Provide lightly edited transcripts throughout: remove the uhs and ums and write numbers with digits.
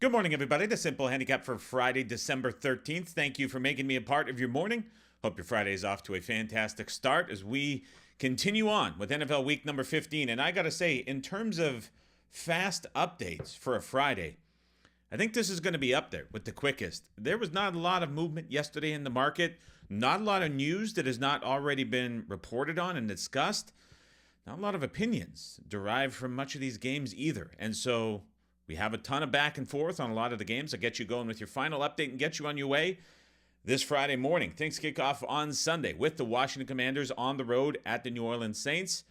Good morning, everybody. The Simple Handicap for Friday, December 13th. Thank you for making me a part of your morning. Hope your Friday is off to a fantastic start as we continue on with NFL week number 15. And I got to say, in terms of fast updates for a Friday, I think this is going to be up there with the quickest. There was not a lot of movement yesterday in the market, not a lot of news that has not already been reported on and discussed, not a lot of opinions derived from much of these games either. And so we have a ton of back and forth on a lot of the games. I'll get you going with your final update and get you on your way this Friday morning. Things kick off on Sunday with the Washington Commanders on the road at the New Orleans Saints.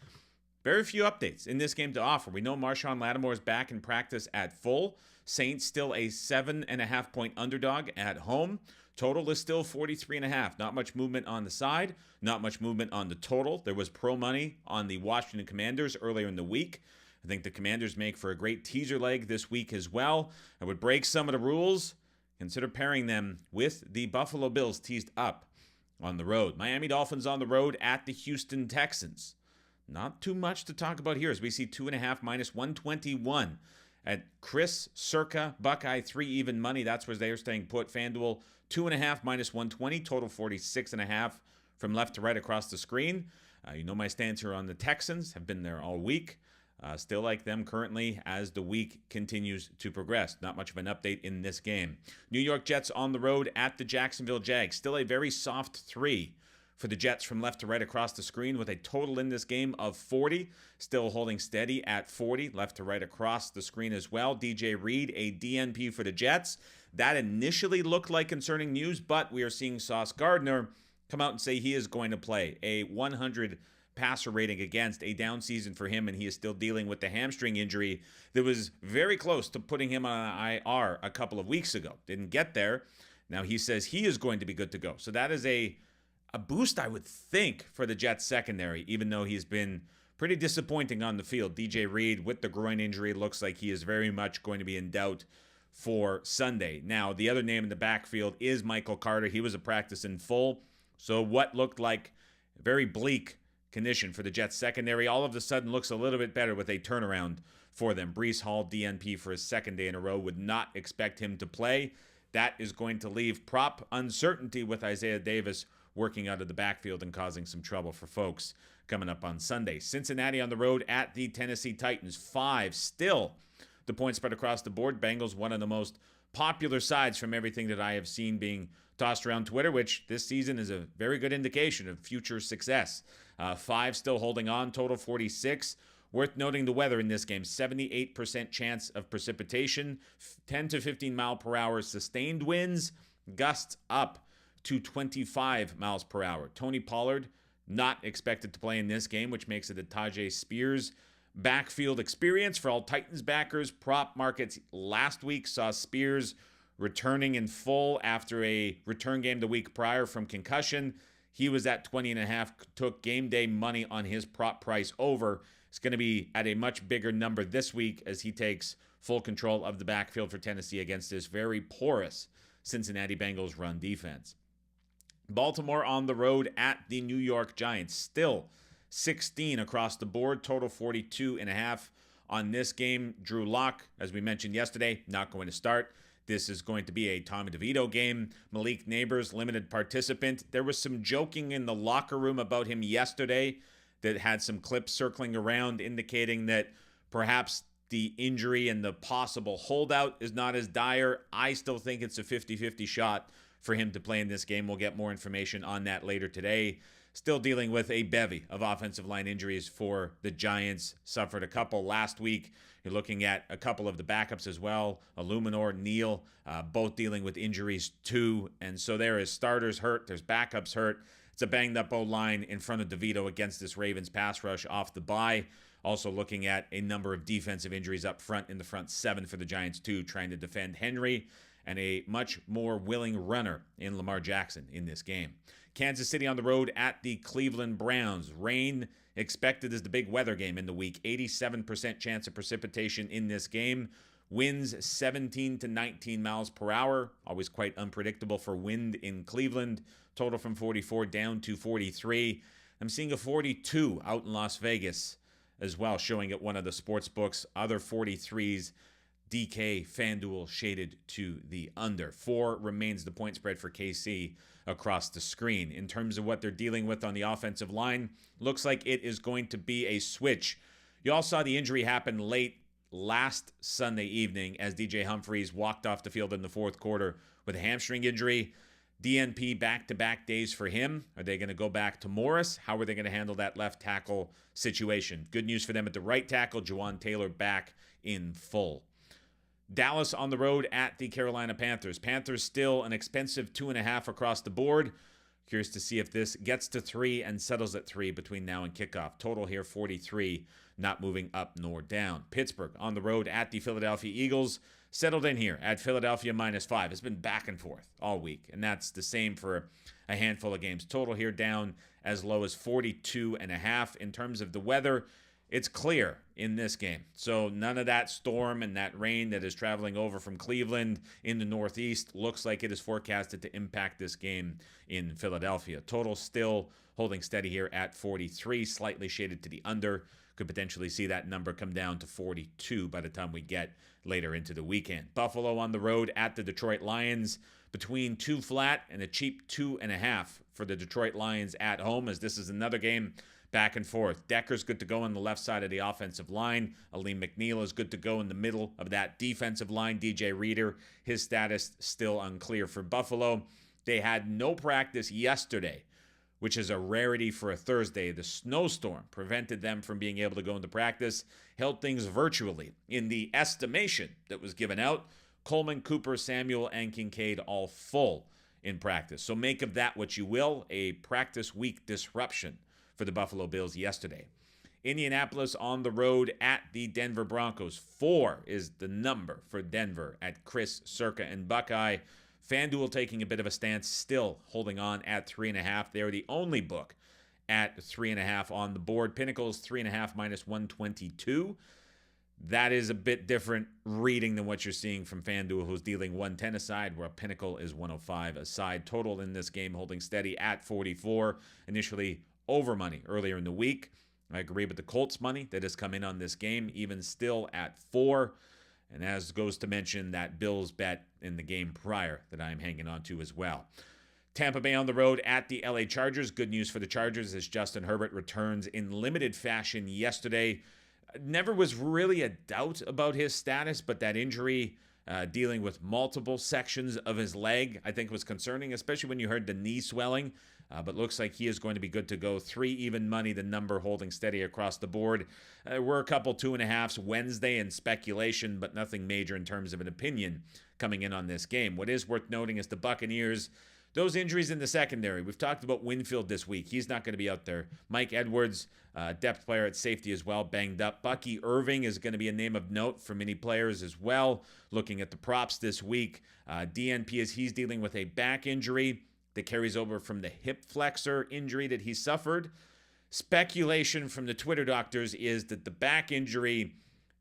Very few updates in this game to offer. We know Marshawn Lattimore is back in practice at full. Saints still a 7.5-point underdog at home. Total is still 43.5. Not much movement on the side. Not much movement on the total. There was pro money on the Washington Commanders earlier in the week. I think the Commanders make for a great teaser leg this week as well. I would break some of the rules. Consider pairing them with the Buffalo Bills teased up on the road. Miami Dolphins on the road at the Houston Texans. Not too much to talk about here as we see 2.5 minus 121 at Chris Circa Buckeye 3 even money. That's where they are staying put. FanDuel 2.5 minus 120. Total 46.5 from left to right across the screen. You know my stance here on the Texans. Have been there all week. Still like them currently as the week continues to progress. Not much of an update in this game. New York Jets on the road at the Jacksonville Jags. Still a very soft 3 for the Jets from left to right across the screen with a total in this game of 40. Still holding steady at 40, left to right across the screen as well. DJ Reed, a DNP for the Jets. That initially looked like concerning news, but we are seeing Sauce Gardner come out and say he is going to play. A 100 passer rating against, a down season for him, and he is still dealing with the hamstring injury that was very close to putting him on IR a couple of weeks ago. Didn't get there. Now he says he is going to be good to go. So that is a boost, I would think, for the Jets secondary, even though he's been pretty disappointing on the field. DJ Reed with the groin injury looks like he is very much going to be in doubt for Sunday. Now, the other name in the backfield is Michael Carter. He was a practice in full. So what looked like very bleak condition for the Jets secondary all of a sudden looks a little bit better with a turnaround for them. Breece Hall, DNP for his second day in a row, would not expect him to play. That is going to leave prop uncertainty with Isaiah Davis working out of the backfield and causing some trouble for folks coming up on Sunday. Cincinnati on the road at the Tennessee Titans. 5 still the point spread across the board. Bengals, one of the most popular sides from everything that I have seen being tossed around Twitter, which this season is a very good indication of future success. 5 still holding on, total 46. Worth noting the weather in this game, 78% chance of precipitation, 10 to 15 mile per hour sustained winds, gusts up to 25 miles per hour. Tony Pollard not expected to play in this game, which makes it a Tajay Spears backfield experience for all Titans backers. Prop markets last week saw Spears returning in full after a return game the week prior from concussion. He was at 20.5, took game day money on his prop price over. It's going to be at a much bigger number this week as he takes full control of the backfield for Tennessee against this very porous Cincinnati Bengals run defense. Baltimore on the road at the New York Giants. Still 16 across the board, total 42.5 on this game. Drew Lock, as we mentioned yesterday, not going to start. This is going to be a Tommy DeVito game. Malik Neighbors, limited participant. There was some joking in the locker room about him yesterday that had some clips circling around indicating that perhaps the injury and the possible holdout is not as dire. I still think it's a 50-50 shot for him to play in this game. We'll get more information on that later today. Still dealing with a bevy of offensive line injuries for the Giants. Suffered a couple last week. You're looking at a couple of the backups as well. Illuminor, Neal, both dealing with injuries too. And so there is starters hurt. There's backups hurt. It's a banged up O-line in front of DeVito against this Ravens pass rush off the bye. Also looking at a number of defensive injuries up front in the front 7 for the Giants too, trying to defend Henry and a much more willing runner in Lamar Jackson in this game. Kansas City on the road at the Cleveland Browns. Rain expected as the big weather game in the week. 87% chance of precipitation in this game. Winds 17 to 19 miles per hour. Always quite unpredictable for wind in Cleveland. Total from 44 down to 43. I'm seeing a 42 out in Las Vegas as well, showing at one of the sports books. Other 43s DK, FanDuel shaded to the under. 4 remains the point spread for KC across the screen. In terms of what they're dealing with on the offensive line, looks like it is going to be a switch. You all saw the injury happen late last Sunday evening as DJ Humphries walked off the field in the fourth quarter with a hamstring injury. DNP back-to-back days for him. Are they going to go back to Morris? How are they going to handle that left tackle situation? Good news for them at the right tackle. Juwan Taylor back in full. Dallas on the road at the Carolina Panthers. Panthers still an expensive 2.5 across the board. Curious to see if this gets to 3 and settles at 3 between now and kickoff. Total here 43, not moving up nor down. Pittsburgh on the road at the Philadelphia Eagles. Settled in here at Philadelphia -5. It's been back and forth all week, and that's the same for a handful of games. Total here down as low as 42.5. In terms of the weather, it's clear in this game. So none of that storm and that rain that is traveling over from Cleveland in the Northeast looks like it is forecasted to impact this game in Philadelphia. Total still holding steady here at 43, slightly shaded to the under. Could potentially see that number come down to 42 by the time we get later into the weekend. Buffalo on the road at the Detroit Lions. Between 2 flat and a cheap 2.5 for the Detroit Lions at home, as this is another game back and forth. Decker's good to go on the left side of the offensive line. Aleem McNeil is good to go in the middle of that defensive line. DJ Reader, his status still unclear for Buffalo. They had no practice yesterday, which is a rarity for a Thursday. The snowstorm prevented them from being able to go into practice, held things virtually. In the estimation that was given out, Coleman, Cooper, Samuel, and Kincaid all full in practice. So make of that what you will, a practice week disruption for the Buffalo Bills yesterday. Indianapolis on the road at the Denver Broncos. 4 is the number for Denver at Chris, Circa, and Buckeye. FanDuel taking a bit of a stance, still holding on at 3.5. They're the only book at 3.5 on the board. Pinnacle's 3.5 -122. That is a bit different reading than what you're seeing from FanDuel, who's dealing 110 aside, where Pinnacle is 105 aside. Total in this game holding steady at 44. Initially over money earlier in the week. I agree with the Colts money that has come in on this game, even still at 4. And as goes to mention that Bills bet in the game prior that I'm hanging on to as well. Tampa Bay on the road at the LA Chargers. Good news for the Chargers as Justin Herbert returns in limited fashion yesterday. Never was really a doubt about his status, but that injury dealing with multiple sections of his leg, I think was concerning, especially when you heard the knee swelling. But looks like he is going to be good to go. 3 even money, the number holding steady across the board. We're a couple 2.5s Wednesday in speculation, but nothing major in terms of an opinion coming in on this game. What is worth noting is the Buccaneers, those injuries in the secondary. We've talked about Winfield this week. He's not going to be out there. Mike Edwards, depth player at safety as well, banged up. Bucky Irving is going to be a name of note for many players as well. Looking at the props this week, DNP as he's dealing with a back injury that carries over from the hip flexor injury that he suffered. Speculation from the Twitter doctors is that the back injury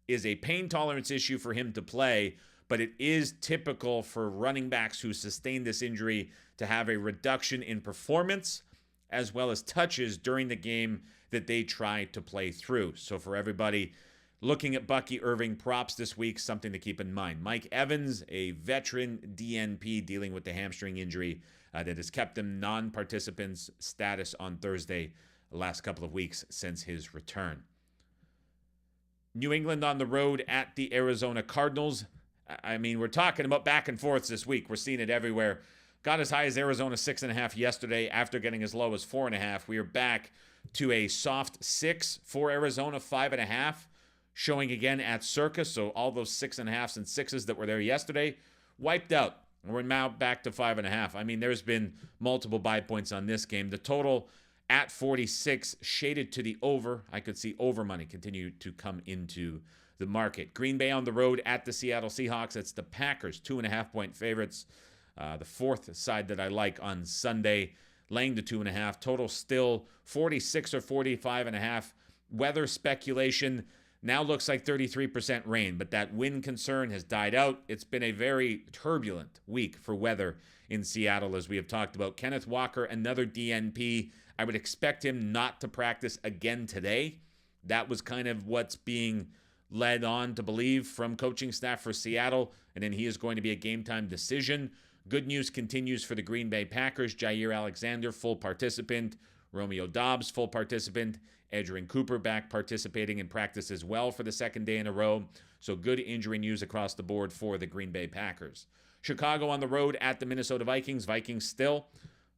is a pain tolerance issue for him to play, but it is typical for running backs who sustain this injury to have a reduction in performance as well as touches during the game that they try to play through. So for everybody looking at Bucky Irving props this week, something to keep in mind. Mike Evans, a veteran DNP dealing with the hamstring injury that has kept him non-participants status on Thursday the last couple of weeks since his return. New England on the road at the Arizona Cardinals. I mean, we're talking about back and forths this week. We're seeing it everywhere. Got as high as Arizona 6.5 yesterday after getting as low as 4.5. We are back to a soft 6 for Arizona, 5.5. Showing again at Circa. So all those 6.5s and 6s that were there yesterday wiped out. We're now back to 5.5. I mean, there's been multiple buy points on this game. The total at 46, shaded to the over. I could see over money continue to come into the market. Green Bay on the road at the Seattle Seahawks. It's the Packers, 2.5-point favorites. The fourth side that I like on Sunday, laying the 2.5. Total still 46 or 45.5. Weather speculation now looks like 33% rain, but that wind concern has died out. It's been a very turbulent week for weather in Seattle, as we have talked about. Kenneth Walker, another DNP. I would expect him not to practice again today. That was kind of what's being led on to believe from coaching staff for Seattle, and then he is going to be a game-time decision. Good news continues for the Green Bay Packers. Jair Alexander, full participant. Romeo Doubs, full participant. Edgerrin Cooper back participating in practice as well for the second day in a row. So good injury news across the board for the Green Bay Packers. Chicago on the road at the Minnesota Vikings. Vikings still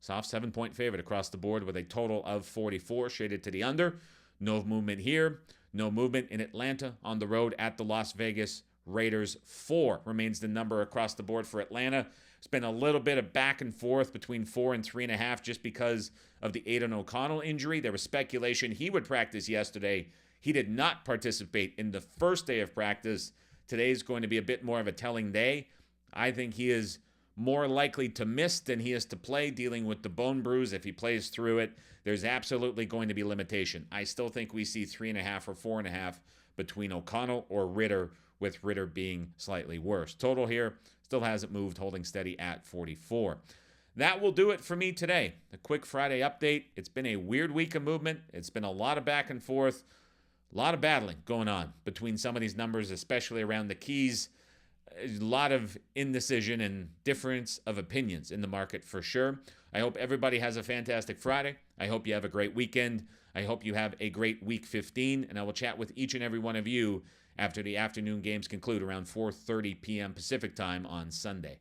soft 7-point favorite across the board with a total of 44, shaded to the under. No movement here. No movement in Atlanta on the road at the Las Vegas Raiders. 4 remains the number across the board for Atlanta. It's been a little bit of back and forth between 4 and 3.5 just because of the Aidan O'Connell injury. There was speculation he would practice yesterday. He did not participate in the first day of practice. Today's going to be a bit more of a telling day. I think he is more likely to miss than he is to play, dealing with the bone bruise. If he plays through it, there's absolutely going to be limitation. I still think we see 3.5 or 4.5 between O'Connell or Ritter, with Ritter being slightly worse. Total here still hasn't moved, holding steady at 44. That will do it for me today. A quick Friday update. It's been a weird week of movement. It's been a lot of back and forth, a lot of battling going on between some of these numbers, especially around the keys. A lot of indecision and difference of opinions in the market for sure. I hope everybody has a fantastic Friday. I hope you have a great weekend. I hope you have a great week 15, and I will chat with each and every one of you after the afternoon games conclude around 4:30 p.m. Pacific time on Sunday.